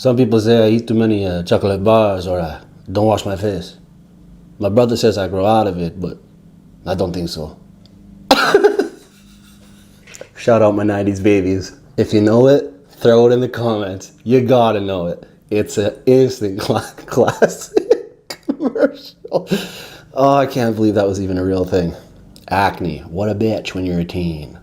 Some people say I eat too many chocolate bars or I don't wash my face. My brother says I grow out of it, but I don't think so. Shout out my 90s babies. If you know it, throw it in the comments. You gotta know it. It's an instant classic commercial. Oh, I can't believe that was even a real thing. Acne, what a bitch when you're a teen.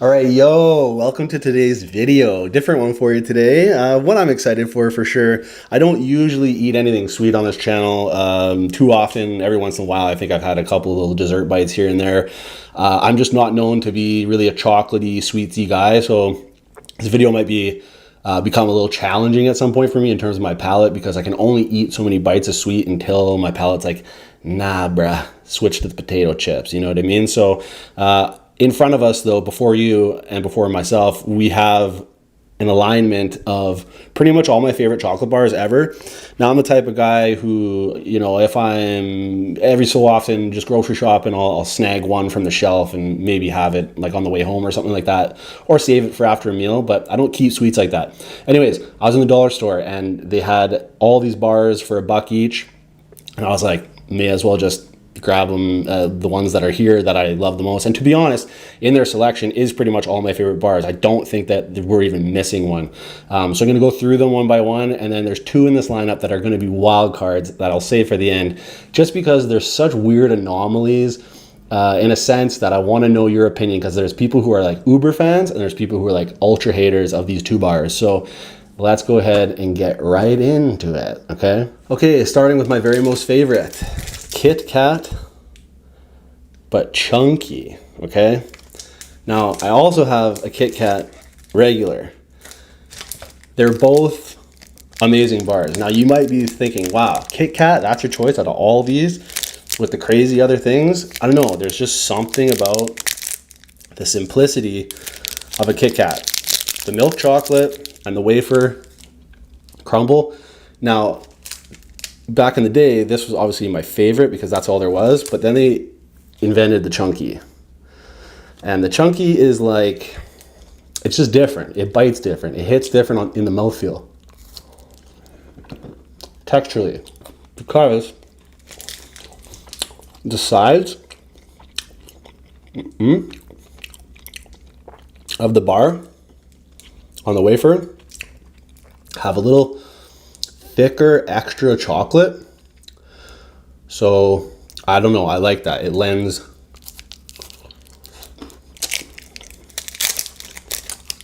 All right, yo, welcome to today's video. Different one for you today. What I'm excited for sure. I don't usually eat anything sweet on this channel too often. Every once in a while, I think I've had a couple of little dessert bites here and there. I'm just not known to be really a chocolatey, sweetsy guy, so this video might be become a little challenging at some point for me in terms of my palate because I can only eat so many bites of sweet until my palate's like, nah, bruh, switch to the potato chips. You know what I mean? So, in front of us, though, before you and before myself, we have an alignment of pretty much all my favorite chocolate bars ever. Now, I'm the type of guy who, you know, if I'm every so often just grocery shopping, I'll snag one from the shelf and maybe have it like on the way home or something like that, or save it for after a meal, but I don't keep sweets like that. Anyways, I was in the dollar store and they had all these bars for $1 each, and I was like, may as well just grab them, the ones that are here that I love the most. And to be honest, in their selection is pretty much all my favorite bars. I don't think that we're even missing one. So I'm going to go through them one by one, and then there's two in this lineup that are going to be wild cards that I'll save for the end, just because there's such weird anomalies in a sense that I want to know your opinion, because there's people who are like uber fans and there's people who are like ultra haters of these two bars. So let's go ahead and get right into it, okay? Okay, starting with my very most favorite. Kit Kat, but chunky, okay? Now, I also have a Kit Kat regular. They're both amazing bars. Now, you might be thinking, wow, Kit Kat, that's your choice out of all these with the crazy other things? I don't know, there's just something about the simplicity of a Kit Kat. The milk chocolate and the wafer crumble. Now, back in the day, this was obviously my favorite because that's all there was, but then they invented the chunky. And the chunky is like, it's just different. It bites different. It hits different in the mouthfeel. Texturally. Because the sides of the bar on the wafer have a little thicker extra chocolate. So I don't know, I like that. It lends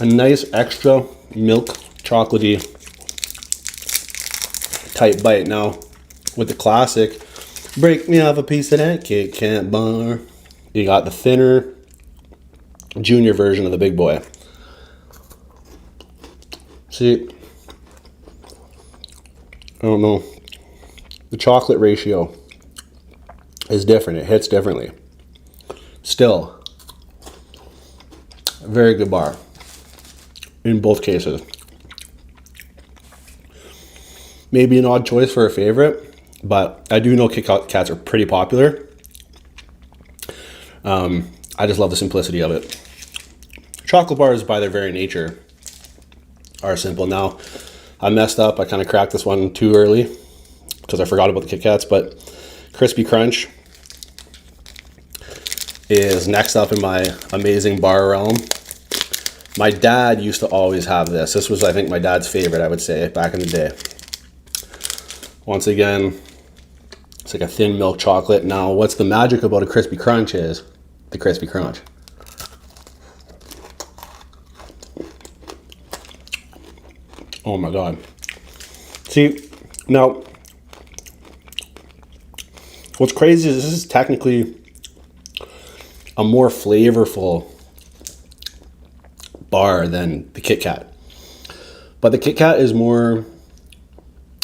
a nice extra milk chocolatey type bite. Now with the classic break me off a piece of that Kit Kat bar, you got the thinner junior version of the big boy. See, I don't know, the chocolate ratio is different. It hits differently. Still, a very good bar in both cases. Maybe an odd choice for a favorite, but I do know Kit Kats are pretty popular. I just love the simplicity of it. Chocolate bars, by their very nature, are simple. Now, I messed up. I kind of cracked this one too early because I forgot about the Kit Kats, but Crispy Crunch is next up in my amazing bar realm. My dad used to always have this. This was, I think, my dad's favorite, I would say, back in the day. Once again, it's like a thin milk chocolate. Now, what's the magic about a Crispy Crunch is the Crispy Crunch. Oh my God. See, now, what's crazy is this is technically a more flavorful bar than the Kit Kat. But the Kit Kat is more,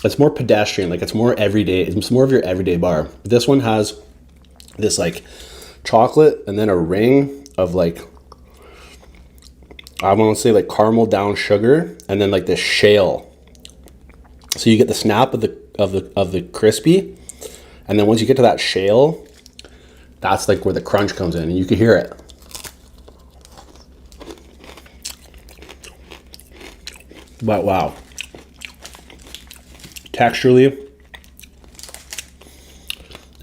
it's more pedestrian, like it's more everyday, it's more of your everyday bar. This one has this like chocolate and then a ring of like, I want to say like caramel down sugar and then like this shale. So you get the snap of the crispy, and then once you get to that shale, that's like where the crunch comes in, and you can hear it. But wow. Texturally,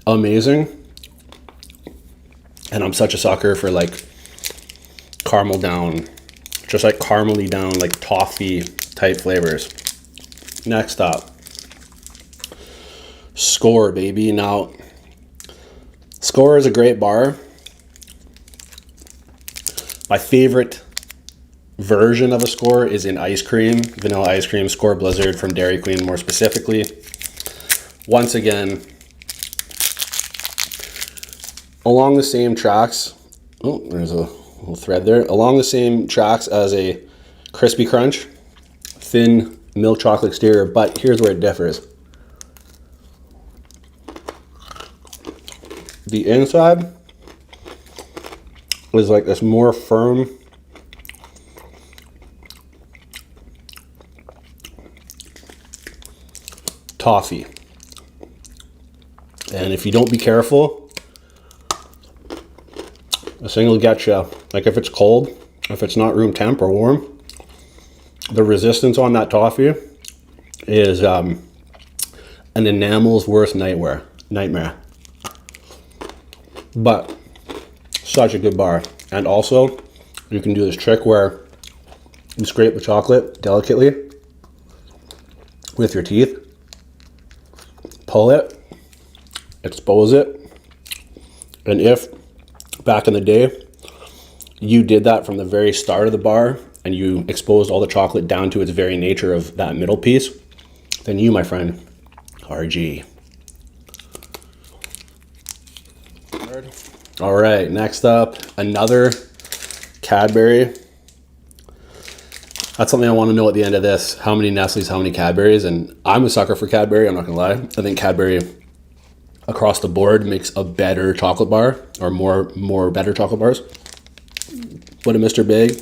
amazing. And I'm such a sucker for like caramel down, just like caramely down, like toffee type flavors. Next up, Score, baby. Now, Score is a great bar. My favorite version of a Score is in ice cream, vanilla ice cream, Score Blizzard from Dairy Queen more specifically. Once again, along the same tracks, oh, there's a little thread there. Along the same tracks as a Crispy Crunch, thin milk chocolate exterior, but here's where it differs. The inside is like this more firm toffee. And if you don't be careful, this thing will get you. Like if it's cold, if it's not room temp or warm, the resistance on that toffee is an enamel's worst nightmare. But such a good bar. And also, you can do this trick where you scrape the chocolate delicately with your teeth, pull it, expose it, and if back in the day you did that from the very start of the bar and you exposed all the chocolate down to its very nature of that middle piece, then you, my friend, are G. All right, next up, another Cadbury. That's something I want to know at the end of this. How many Nestle's, how many Cadburys? And I'm a sucker for Cadbury, I'm not gonna lie. I think Cadbury across the board makes a better chocolate bar, or more better chocolate bars. But a Mr. Big,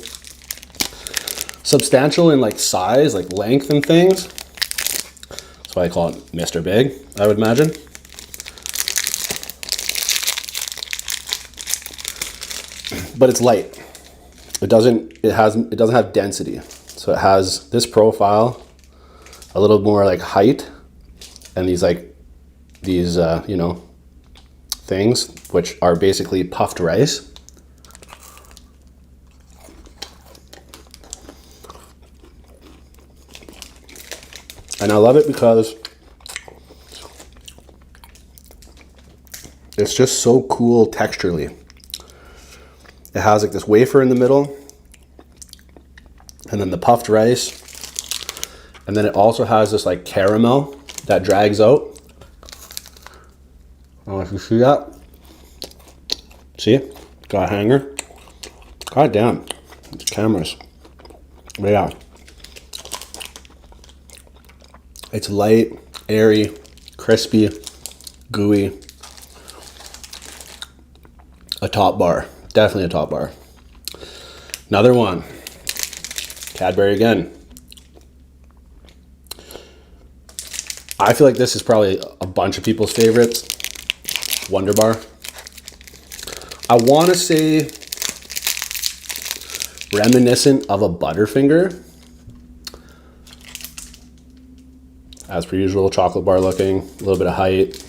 substantial in like size, like length and things. That's why I call it Mr. Big, I would imagine. But it's light. It doesn't have density. So it has this profile, a little more like height, and these things, which are basically puffed rice. And I love it because it's just so cool texturally. It has like this wafer in the middle, and then the puffed rice, and then it also has this like caramel that drags out. I don't know if you see that. See? Got a hanger. God damn. It's cameras. But yeah. It's light, airy, crispy, gooey. A top bar. Definitely a top bar. Another one. Cadbury again. I feel like this is probably a bunch of people's favorites. Wonder Bar. I want to say reminiscent of a Butterfinger. As per usual, chocolate bar looking, a little bit of height.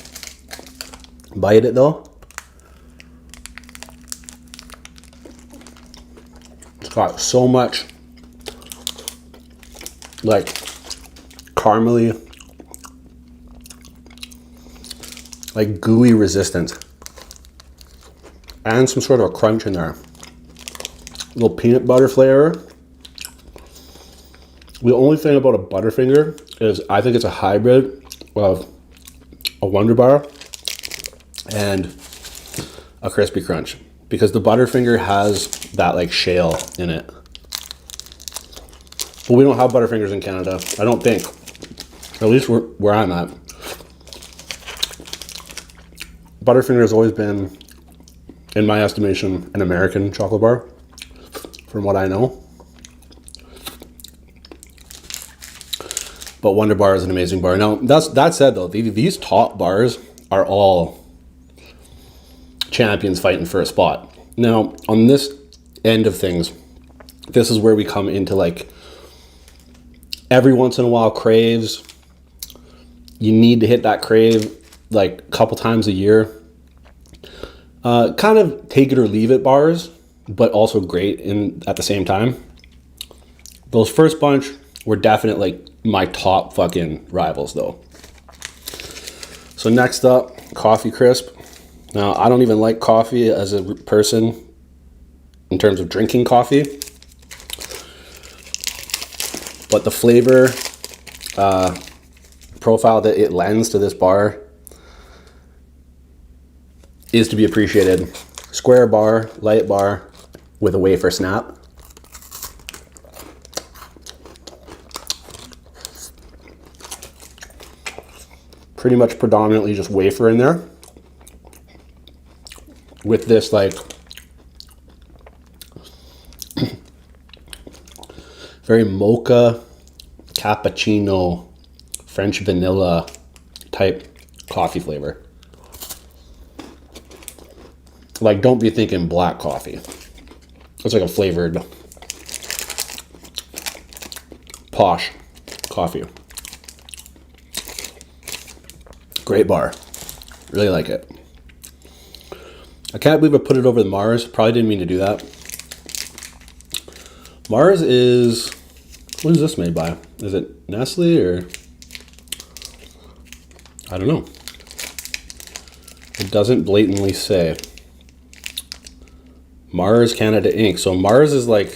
Bite it though. It's got so much like caramely, like gooey resistance, and some sort of a crunch in there. A little peanut butter flavor. The only thing about a Butterfinger is I think it's a hybrid of a Wonder Bar and a Crispy Crunch, because the Butterfinger has that like shale in it. But we don't have Butterfingers in Canada, I don't think. At least where I'm at. Butterfinger has always been, in my estimation, an American chocolate bar, from what I know. But Wonder Bar is an amazing bar. Now, that said though, these top bars are all champions fighting for a spot. Now, on this end of things, this is where we come into like every once in a while craves. You need to hit that crave like a couple times a year. Kind of take it or leave it bars, but also great at the same time. Those first bunch were definitely like my top fucking rivals though. So next up, Coffee Crisp. Now, I don't even like coffee as a person in terms of drinking coffee, but the flavor profile that it lends to this bar is to be appreciated. Square bar, light bar with a wafer snap. Pretty much predominantly just wafer in there with this like very mocha, cappuccino, French vanilla type coffee flavor. Like, don't be thinking black coffee. It's like a flavored posh coffee. Great bar. Really like it. I can't believe I put it over the Mars. Probably didn't mean to do that. Mars is... What is this made by? Is it Nestle or... I don't know. It doesn't blatantly say. Mars Canada Inc. So Mars is like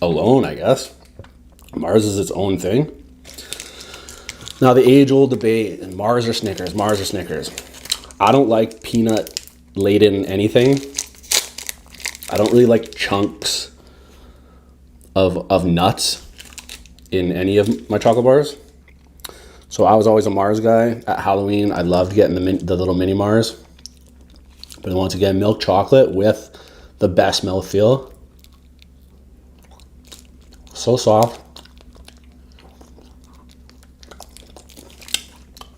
alone, I guess. Mars is its own thing. Now the age-old debate, and Mars or Snickers, Mars or Snickers. I don't like peanut-laden anything. I don't really like chunks of nuts in any of my chocolate bars. So I was always a Mars guy. At Halloween, I loved getting the little mini Mars. But once again, milk chocolate with the best mouthfeel. So soft.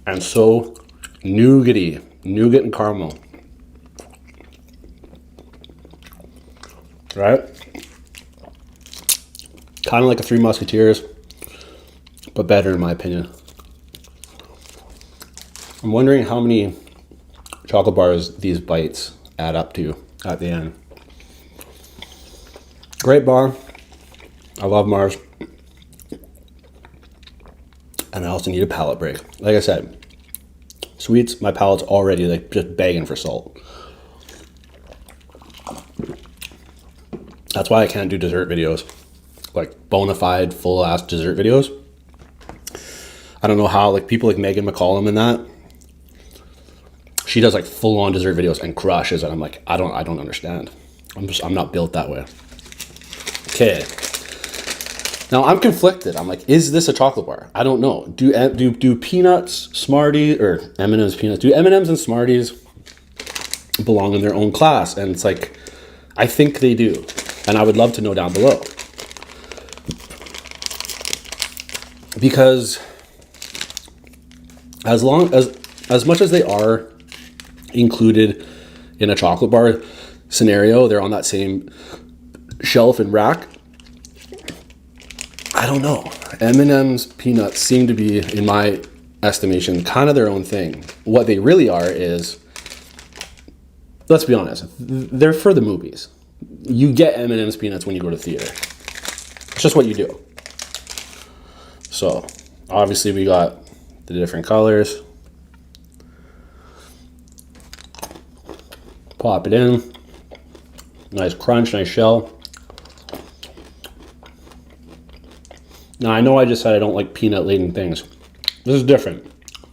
And so nougat and caramel. Right? Kind of like a Three Musketeers, but better in my opinion. I'm wondering how many chocolate bars these bites add up to at the end. Great bar. I love Mars. And I also need a palate break. Like I said, sweets, my palate's already like just begging for salt. That's why I can't do dessert videos. Like bona fide, full ass dessert videos. I don't know how, like people like Megan McCollum and that. She does like full on dessert videos and crushes, and I'm like, I don't understand. I'm not built that way. Okay. Now I'm conflicted. I'm like, is this a chocolate bar? I don't know. Do peanuts, Smarties, or M&M's peanuts? Do M&M's and Smarties belong in their own class? And it's like, I think they do, and I would love to know down below, because as much as they are included in a chocolate bar scenario, they're on that same shelf and rack. I don't know. M&M's peanuts seem to be, in my estimation, kind of their own thing. What they really are is, let's be honest, they're for the movies. You get M&M's peanuts when you go to theater. It's just what you do. So, obviously we got the different colors. Pop it in. Nice crunch, nice shell. Now, I know I just said I don't like peanut-laden things. This is different.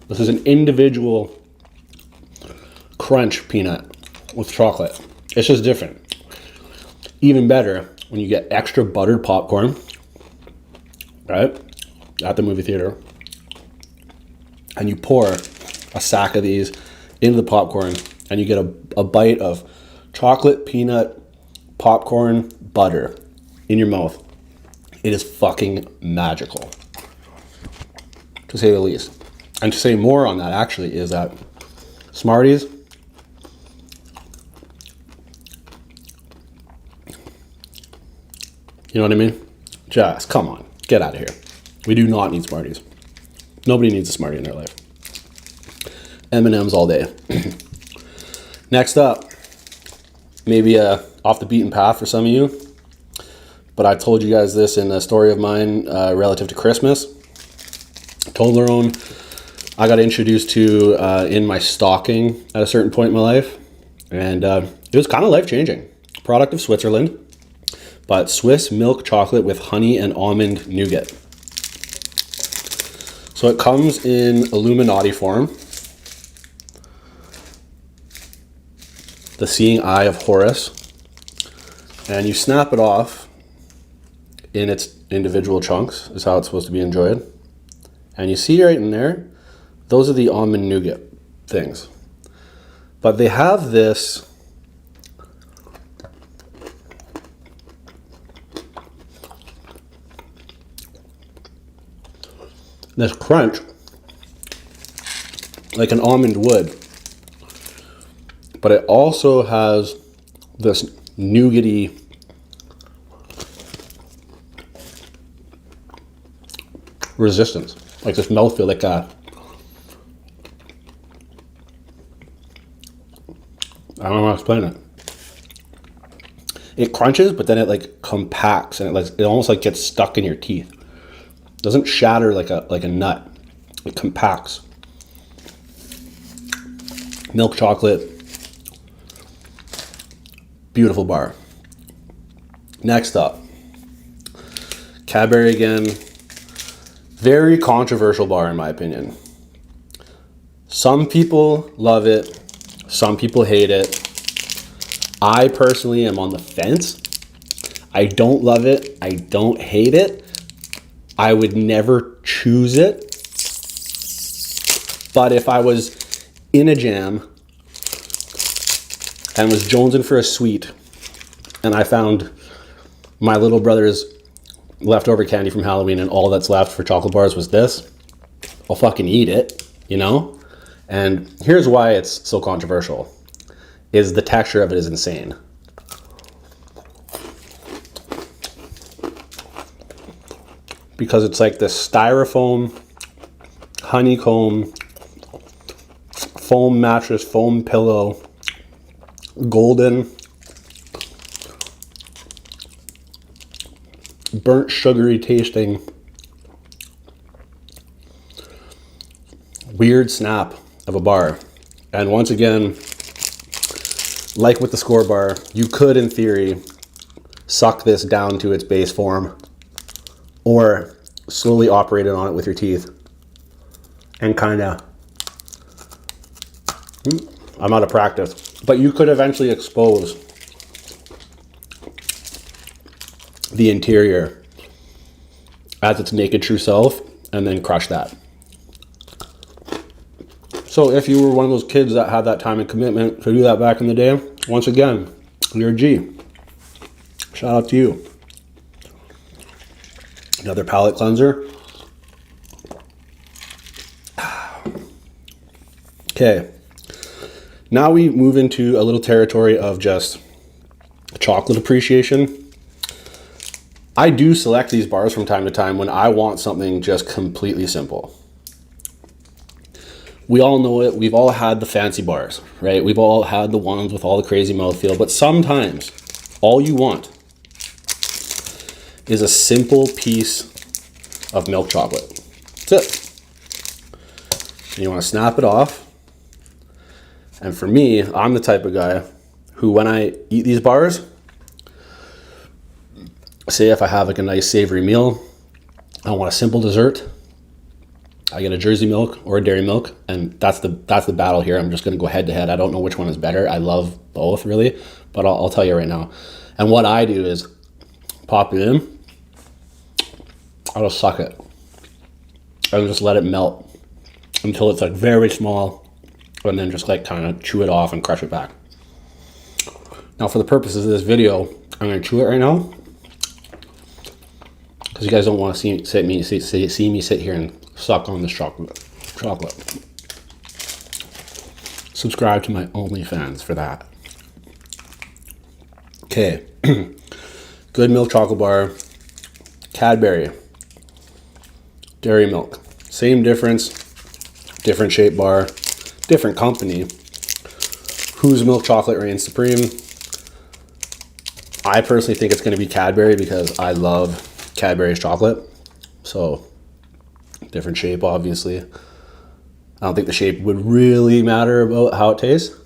This is an individual crunch peanut with chocolate. It's just different. Even better when you get extra buttered popcorn, right, at the movie theater, and you pour a sack of these into the popcorn, and you get a bite of chocolate, peanut, popcorn, butter in your mouth. It is fucking magical, to say the least. And to say more on that, actually, is that Smarties, you know what I mean? Just, come on, get out of here. We do not need Smarties. Nobody needs a Smartie in their life. M&M's all day. Next up, maybe off the beaten path for some of you, but I told you guys this in a story of mine relative to Christmas. Toblerone, I got introduced to in my stocking at a certain point in my life, and it was kind of life-changing. Product of Switzerland, but Swiss milk chocolate with honey and almond nougat. So it comes in Illuminati form. The seeing eye of Horus. And you snap it off in its individual chunks, is how it's supposed to be enjoyed. And you see right in there, those are the almond nougat things. But they have this crunch, like an almond would, but it also has this nougaty resistance, like this mouthfeel, like I don't know how to explain it. It crunches, but then it like compacts, and it almost like gets stuck in your teeth. It doesn't shatter like a nut. It compacts. Milk chocolate. Beautiful bar. Next up, Cadbury again. Very controversial bar in my opinion. Some people love it. Some people hate it. I personally am on the fence. I don't love it. I don't hate it. I would never choose it. But if I was in a jam and was jonesing for a sweet, and I found my little brother's leftover candy from Halloween and all that's left for chocolate bars was this, I'll fucking eat it, you know? And here's why it's so controversial, is the texture of it is insane. Because it's like this styrofoam, honeycomb, foam mattress, foam pillow, golden, burnt sugary tasting, weird snap of a bar. And once again, like with the Score bar, you could in theory suck this down to its base form or slowly operate on it with your teeth and kind of, I'm out of practice, but you could eventually expose the interior as its naked true self and then crush that. So if you were one of those kids that had that time and commitment to do that back in the day, once again, you're a G. Shout out to you. Another palate cleanser. Okay. Now we move into a little territory of just chocolate appreciation. I do select these bars from time to time when I want something just completely simple. We all know it. We've all had the fancy bars, right? We've all had the ones with all the crazy mouthfeel, but sometimes all you want is a simple piece of milk chocolate. That's it. And you want to snap it off. And for me, I'm the type of guy who, when I eat these bars, say if I have like a nice savory meal, I want a simple dessert, I get a Jersey milk or a dairy milk, and that's the battle here. I'm just going to go head to head. I don't know which one is better. I love both really, but I'll tell you right now. And what I do is pop it in. I'll just suck it and just let it melt until it's like very small, and then just like kind of chew it off and crush it back. Now for the purposes of this video, I'm going to chew it right now because you guys don't want to see me sit here and suck on this chocolate. Subscribe to my OnlyFans for that. Okay. Good milk chocolate bar. Cadbury. dairy milk. Same difference, different shape bar, different company. Whose milk chocolate reigns supreme? I personally think it's going to be Cadbury because I love Cadbury's chocolate. So, different shape, obviously. I don't think the shape would really matter about how it tastes.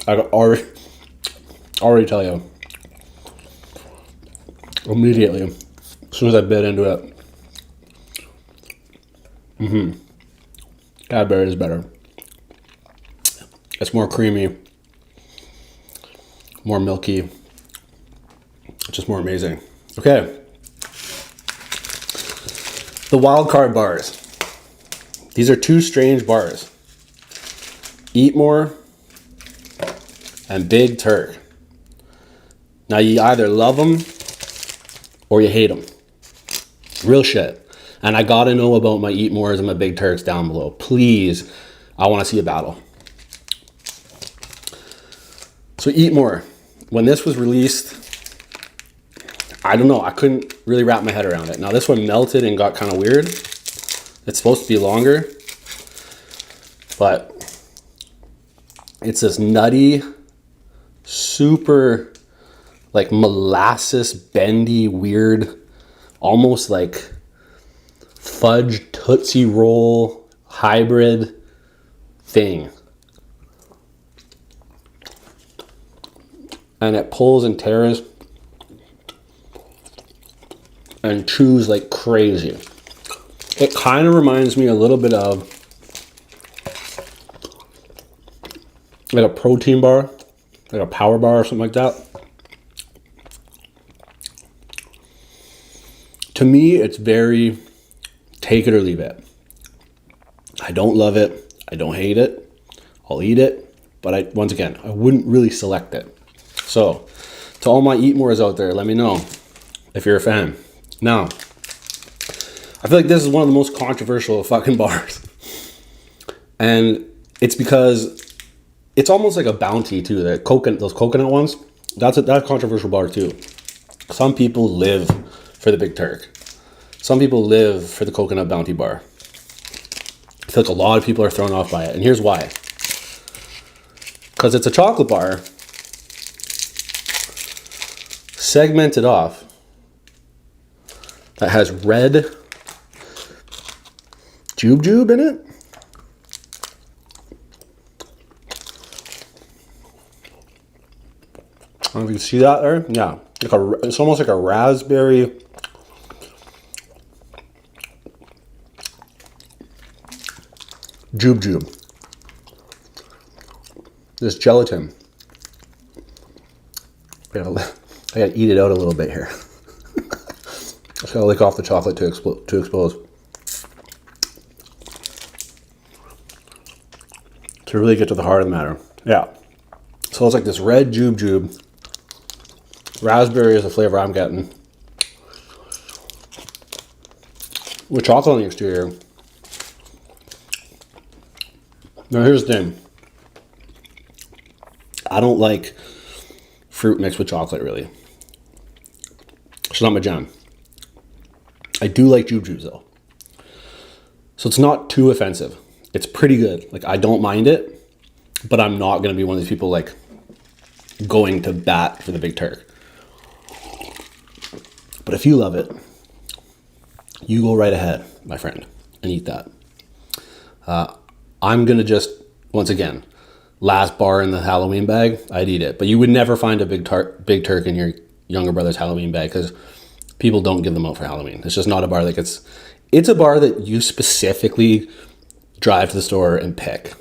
I can already tell you immediately as soon as I bit into it. Cadbury is better. It's more creamy, more milky. It's just more amazing. Okay. The wild card bars. These are two strange bars. Eat More and Big Turk. Now you either love them or you hate them. Real shit. And I gotta know about my Eat Mores and my Big Turks down below. Please, I wanna see a battle. So Eat More, when this was released, I don't know, I couldn't really wrap my head around it. Now this one melted and got kind of weird. It's supposed to be longer, but it's this nutty, super like molasses bendy, weird, almost like fudge Tootsie Roll hybrid thing. And it pulls and tears and chews like crazy. It kind of reminds me a little bit of like a protein bar, like a power bar or something like that. To me, it's very take it or leave it. I don't love it. I don't hate it. I'll eat it. But once again, I wouldn't really select it. So, to all my Eat Mores out there, let me know if you're a fan. Now, I feel like this is one of the most controversial fucking bars. And it's because it's almost like a bounty too. Those coconut ones, that's a controversial bar too. Some people live for the Big Turk. Some people live for the coconut bounty bar. I feel like a lot of people are thrown off by it. And here's why. Because it's a chocolate bar segmented off that has red jube in it. I don't know if you can see that there. Yeah, it's almost like a raspberry jube. This gelatin. I gotta eat it out a little bit here. Just gotta lick off the chocolate to expose. To really get to the heart of the matter. Yeah. So it's like this red jube. Raspberry is the flavor I'm getting. With chocolate on the exterior. Now here's the thing. I don't like fruit mixed with chocolate really. It's not my jam. I do like jubes though. So it's not too offensive. It's pretty good. Like I don't mind it, but I'm not gonna be one of these people like going to bat for the Big Turk. But if you love it, you go right ahead, my friend, and eat that. I'm gonna just, once again, last bar in the Halloween bag, I'd eat it. But you would never find a Big Turk in your younger brother's Halloween bag because people don't give them out for Halloween. It's just not a bar that gets, it's a bar that you specifically drive to the store and pick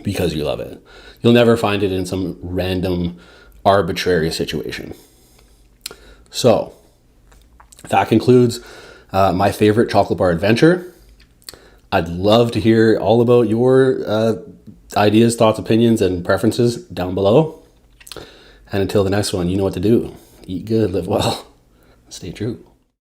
because you love it. You'll never find it in some random arbitrary situation. So that concludes my favorite chocolate bar adventure. I'd love to hear all about your ideas, thoughts, opinions, and preferences down below. And until the next one, you know what to do. Eat good, live well, stay true.